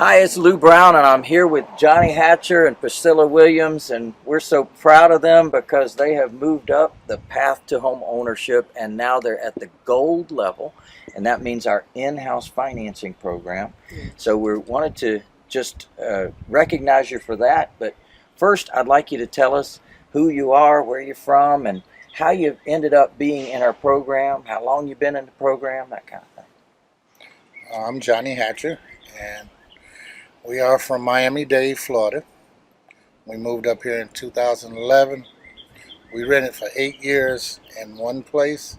Hi, it's Lou Brown, and I'm here with Johnny Hatcher and Priscilla Williams, and we're so proud of them because they have moved up the path to home ownership, and now they're at the gold level, and that means our in-house financing program. So we wanted to just recognize you for that, but first I'd like you to tell us who you are, where you're from, and how you ended up being in our program, how long you've been in the program, that kind of thing. I'm Johnny Hatcher, and we are from Miami-Dade, Florida. We moved up here in 2011. We rented for 8 years in one place.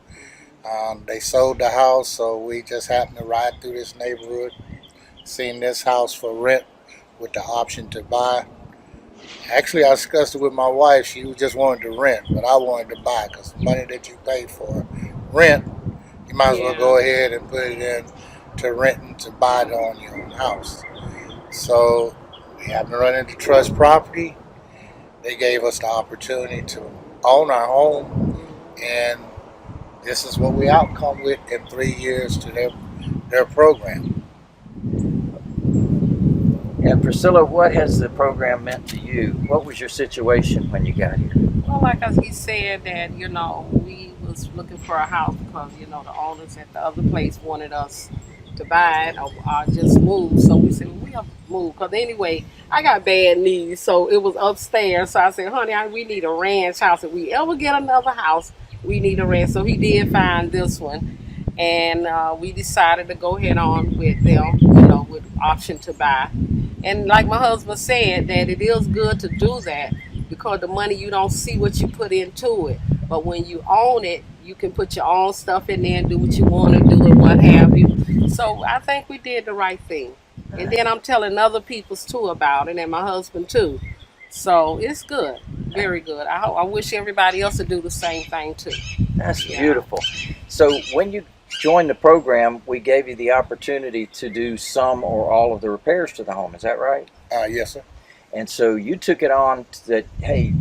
They sold the house, so we just happened to ride through this neighborhood, seen this house for rent with the option to buy. Actually, I discussed it with my wife. She just wanted to rent, but I wanted to buy because the money that you pay for rent, you might as well go ahead and put it in to renting to buy it on your own house. So we happened to run into Trust Property. They gave us the opportunity to own our home, and this is what we outcome with in 3 years to their program. And Priscilla, what has the program meant to you? What was your situation when you got here? Well, like he said that, we was looking for a house because, the owners at the other place wanted us to buy it or just move. So we said, we have to move. Because anyway, I got bad knees, so it was upstairs. So I said, honey, we need a ranch house. If we ever get another house, we need a ranch. So he did find this one. And we decided to go ahead on with them, with option to buy. And like my husband said, that it is good to do that because the money, you don't see what you put into it. But when you own it, you can put your own stuff in there and do what you want to do and what have you. So I think we did the right thing. And then I'm telling other people too about it, and my husband too. So it's good, very good. I wish everybody else would do the same thing too. That's beautiful. So when you joined the program, we gave you the opportunity to do some or all of the repairs to the home. Is that right? Yes, sir. And so you took it on that, hey,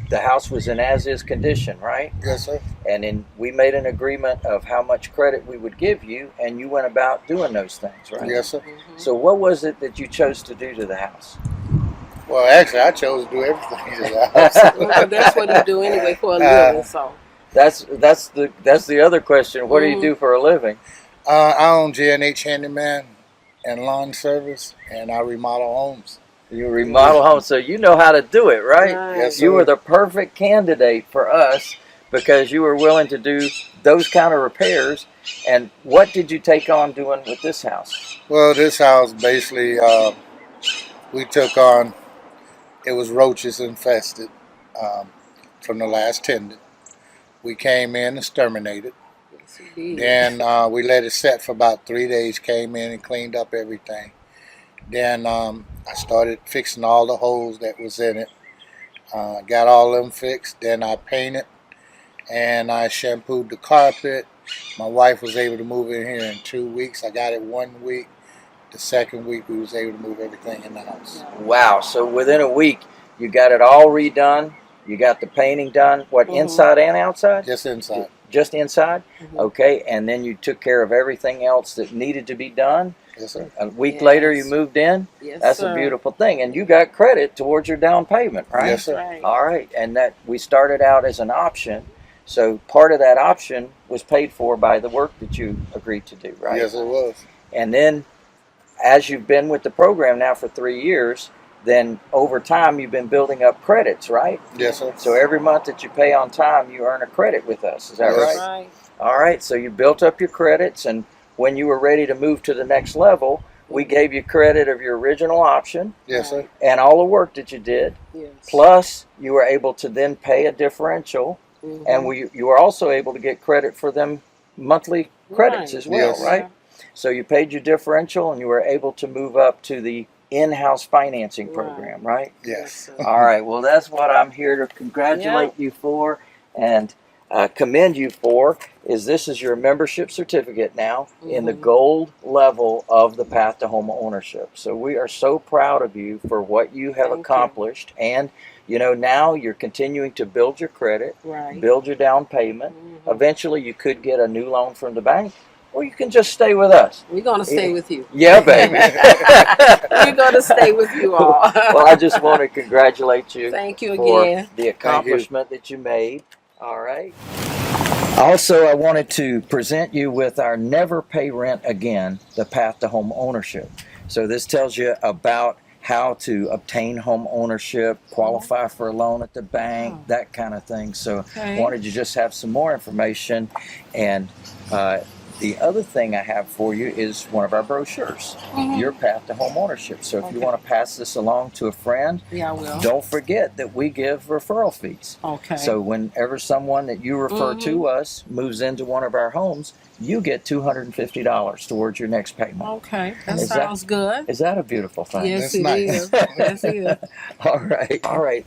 the house was in as-is condition, right? Yes, sir. And then we made an agreement of how much credit we would give you, and you went about doing those things, right? Yes, sir. So what was it that you chose to do to the house? Well, actually, I chose to do everything to the house. Well, that's what you do anyway for a living, so. That's the other question. What do you do for a living? I own J&H Handyman and Lawn Service, and I remodel homes. You remodel homes, so you know how to do it, right? Yes, sir. You were the perfect candidate for us because you were willing to do those kind of repairs. And what did you take on doing with this house? Well, this house basically we took on, it was roaches infested from the last tenant. We came in and exterminated. Then we let it set for about 3 days, came in and cleaned up everything. Then I started fixing all the holes that was in it. Got all of them fixed. Then I painted and I shampooed the carpet. My wife was able to move in here in 2 weeks. I got it 1 week. The second week we was able to move everything in the house. Wow, so within a week you got it all redone. You got the painting done. What, inside and outside? Just inside. Just inside? Okay, and then you took care of everything else that needed to be done? Yes, sir. A week later you moved in? Yes, That's sir. a beautiful thing. And you got credit towards your down payment, right? Yes, sir. Right. All right, and that we started out as an option. So part of that option was paid for by the work that you agreed to do, right? Yes, it was. And then as you've been with the program now for 3 years, then over time you've been building up credits, right? Yes, sir. So every month that you pay on time, you earn a credit with us. Is that Yes. right? Right. All right, so you built up your credits, and when you were ready to move to the next level, we gave you credit of your original option Yes, sir. and all the work that you did. Yes. Plus, you were able to then pay a differential, and you were also able to get credit for them monthly credits as well, Yes. right? So you paid your differential, and you were able to move up to the in-house financing program, right? Yes. All right, well, that's what I'm here to congratulate you for and commend you for, is this is your membership certificate now in the gold level of the path to home ownership. So we are so proud of you for what you have accomplished. And, now you're continuing to build your credit, build your down payment. Eventually you could get a new loan from the bank, or you can just stay with us. We're going to stay with you. Yeah, baby. We're going to stay with you all. Well, I just want to congratulate you Thank you for again. the accomplishment that you made. All right. Also, I wanted to present you with our Never Pay Rent Again, the Path to Home Ownership. So this tells you about how to obtain home ownership, qualify for a loan at the bank, that kind of thing. So I wanted to just have some more information. And the other thing I have for you is one of our brochures, Your Path to Home Ownership. So if you want to pass this along to a friend, Yeah, I will. don't forget that we give referral fees. Okay. So whenever someone that you refer to us moves into one of our homes, you get $250 towards your next payment. Okay, that sounds good. Is that a beautiful thing? Yes, That's it nice. is. Yes, it is. All right. All right.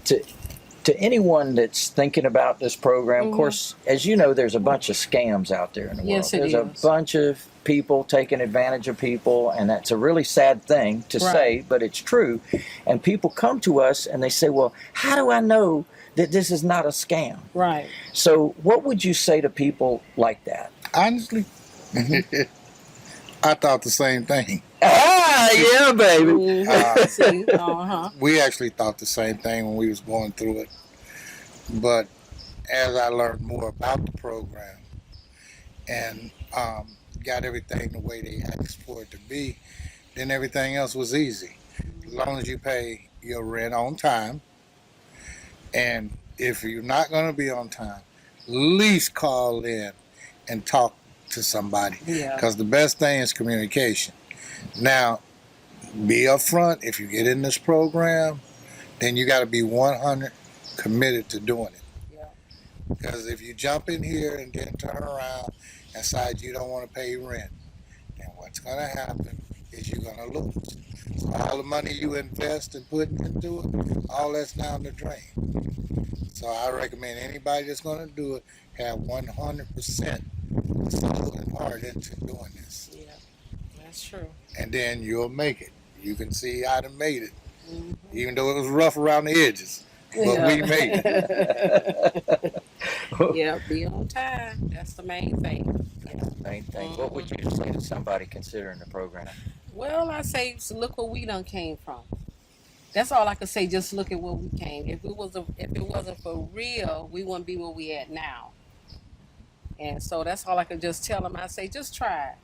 To anyone that's thinking about this program, of course, as you know, there's a bunch of scams out there in the world. Yes, it There's is. a bunch of people taking advantage of people, and that's a really sad thing to say, but it's true. And people come to us and they say, well, how do I know that this is not a scam? Right. So what would you say to people like that? Honestly, I thought the same thing. Ah, yeah, baby. See? We actually thought the same thing when we was going through it. But as I learned more about the program and got everything the way they asked for it to be, then everything else was easy. As long as you pay your rent on time, and if you're not going to be on time, at least call in and talk to somebody. Yeah. Because the best thing is communication. Now, be upfront. If you get in this program, then you got to be 100 committed to doing it. Yeah. Because if you jump in here and then turn around and decide you don't want to pay rent, then what's going to happen is you're going to lose. So all the money you invest and putting into it, all that's down the drain. So I recommend anybody that's going to do it have 100% soul and heart into doing this. Yeah, that's true. And then you'll make it. You can see I done made it, even though it was rough around the edges. But we made it. Yeah, be on time. That's the main thing. That's the main thing. What would you say to somebody considering the program? Well, I say, so look where we done came from. That's all I could say. Just look at where we came. If it wasn't for real, we wouldn't be where we at now. And so that's all I could just tell them. I say, just try it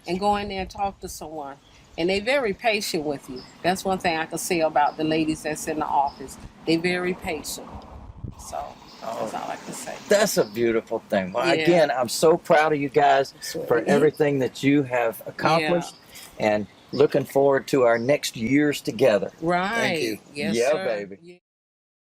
and go in there and talk to someone. And they very patient with you. That's one thing I could say about the ladies that's in the office. They very patient. So that's all I can say. That's a beautiful thing. Well, Yeah. again, I'm so proud of you guys for everything that you have accomplished, and looking forward to our next years together. Right. Thank you. Yes, Yeah, sir. baby. Yeah.